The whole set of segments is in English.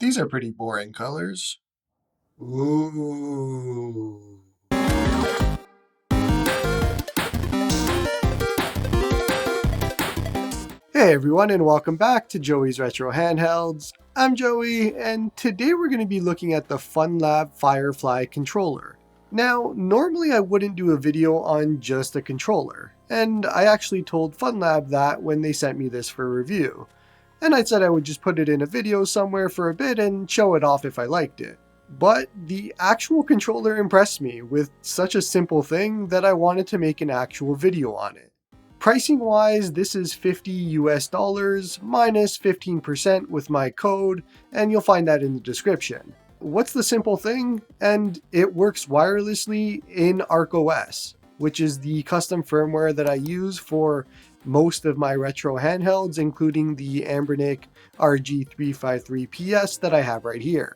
These are pretty boring colors. Ooh. Hey everyone, and welcome back to Joey's Retro Handhelds. I'm Joey, and today we're going to be looking at the FunLab Firefly controller. Now, normally I wouldn't do a video on just a controller, and I actually told FunLab that when they sent me this for review. And I said I would just put it in a video somewhere for a bit and show it off if I liked it. But the actual controller impressed me with such a simple thing that I wanted to make an actual video on it. Pricing wise, this is $50 minus 15% with my code, and you'll find that in the description. What's the simple thing? And it works wirelessly in ArcOS, which is the custom firmware that I use for most of my retro handhelds, including the Anbernic RG353PS that I have right here.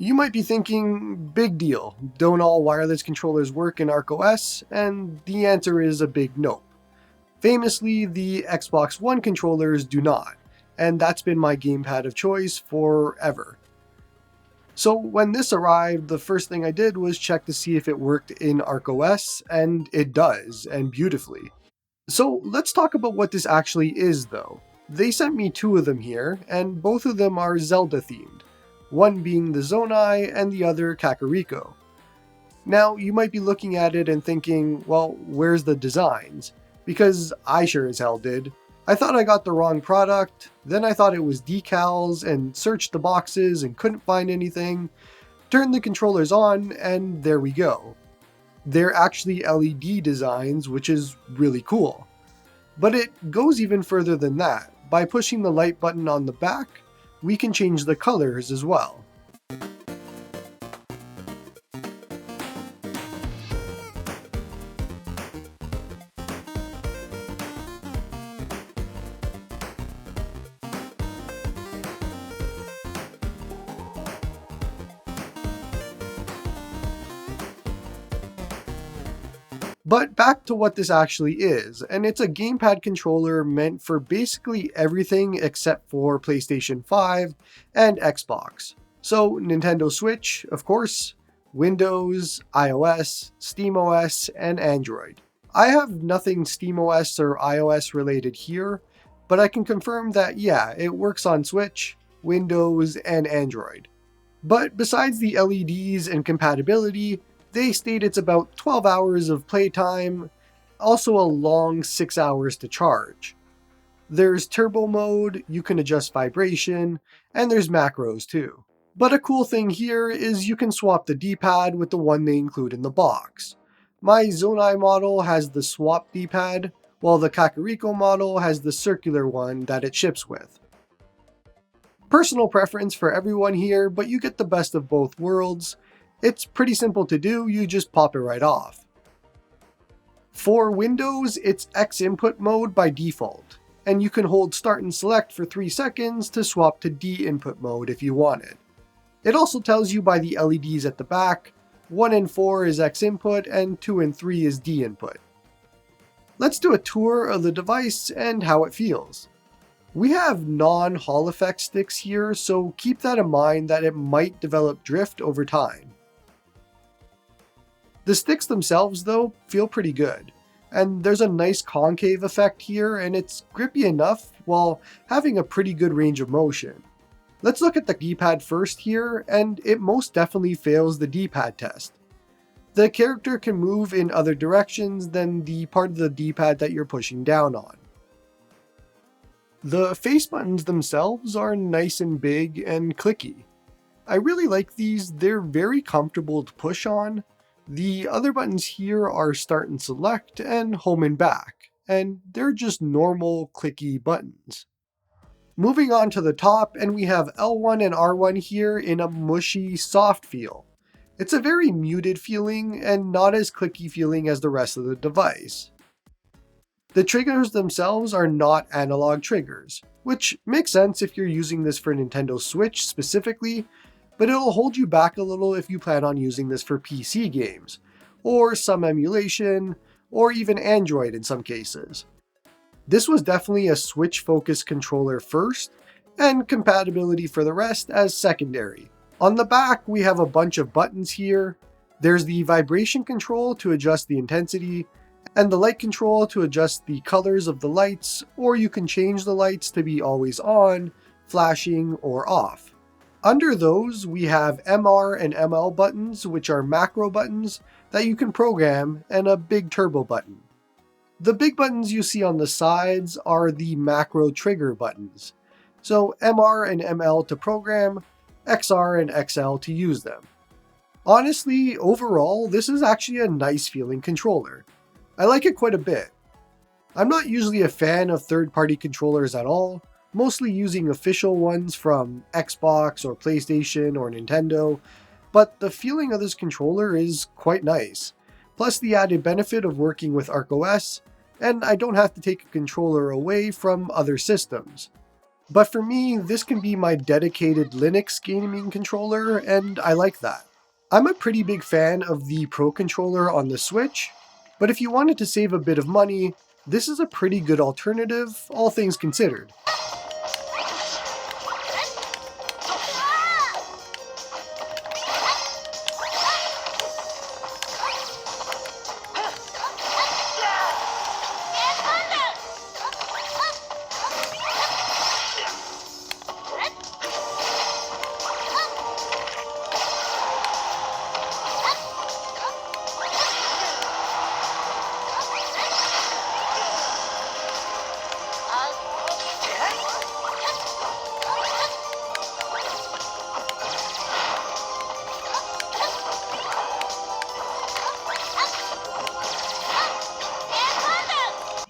You might be thinking, big deal, don't all wireless controllers work in ArcOS? And the answer is a big nope. Famously, the Xbox One controllers do not, and that's been my gamepad of choice forever. So when this arrived, the first thing I did was check to see if it worked in ArcOS, and it does, and beautifully. So let's talk about what this actually is though. They sent me two of them here, and both of them are Zelda themed. One being the Zonai and the other Kakariko. Now, you might be looking at it and thinking, well, where's the designs? Because I sure as hell did. I thought I got the wrong product, then I thought it was decals and searched the boxes and couldn't find anything. Turned the controllers on and there we go. They're actually LED designs, which is really cool. But it goes even further than that. By pushing the light button on the back, we can change the colors as well. But back to what this actually is, and it's a gamepad controller meant for basically everything except for PlayStation 5 and Xbox. So Nintendo Switch, of course, Windows, iOS, SteamOS, and Android. I have nothing SteamOS or iOS related here, but I can confirm that yeah, it works on Switch, Windows, and Android. But besides the LEDs and compatibility, they state it's about 12 hours of playtime, also a long 6 hours to charge. There's turbo mode, you can adjust vibration, and there's macros too. But a cool thing here is you can swap the D-pad with the one they include in the box. My Zonai model has the swap D-pad, while the Kakariko model has the circular one that it ships with. Personal preference for everyone here, but you get the best of both worlds. It's pretty simple to do, you just pop it right off. For Windows, it's X input mode by default, and you can hold start and select for 3 seconds to swap to D input mode if you want it. It also tells you by the LEDs at the back, 1 and 4 is X input and 2 and 3 is D input. Let's do a tour of the device and how it feels. We have non-Hall effect sticks here, so keep that in mind that it might develop drift over time. The sticks themselves, though, feel pretty good, and there's a nice concave effect here, and it's grippy enough while having a pretty good range of motion. Let's look at the D-pad first here, and it most definitely fails the D-pad test. The character can move in other directions than the part of the D-pad that you're pushing down on. The face buttons themselves are nice and big and clicky. I really like these, they're very comfortable to push on. The other buttons here are start and select and home and back, and they're just normal clicky buttons. Moving on to the top, and we have L1 and R1 here in a mushy, soft feel. It's a very muted feeling and not as clicky feeling as the rest of the device. The triggers themselves are not analog triggers, which makes sense if you're using this for Nintendo Switch specifically, but it'll hold you back a little if you plan on using this for PC games, or some emulation, or even Android in some cases. This was definitely a Switch-focused controller first, and compatibility for the rest as secondary. On the back, we have a bunch of buttons here. There's the vibration control to adjust the intensity, and the light control to adjust the colors of the lights, or you can change the lights to be always on, flashing, or off. Under those, we have MR and ML buttons, which are macro buttons that you can program, and a big turbo button. The big buttons you see on the sides are the macro trigger buttons. So MR and ML to program, XR and XL to use them. Honestly, overall, this is actually a nice feeling controller. I like it quite a bit. I'm not usually a fan of third-party controllers at all, mostly using official ones from Xbox or PlayStation or Nintendo, but the feeling of this controller is quite nice. Plus the added benefit of working with ArcOS, and I don't have to take a controller away from other systems. But for me, this can be my dedicated Linux gaming controller, and I like that. I'm a pretty big fan of the Pro Controller on the Switch, but if you wanted to save a bit of money, this is a pretty good alternative, all things considered.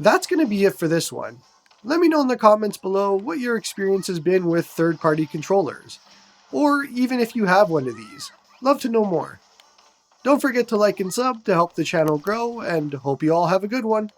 That's going to be it for this one. Let me know in the comments below what your experience has been with third-party controllers, or even if you have one of these. Love to know more. Don't forget to like and sub to help the channel grow, and hope you all have a good one.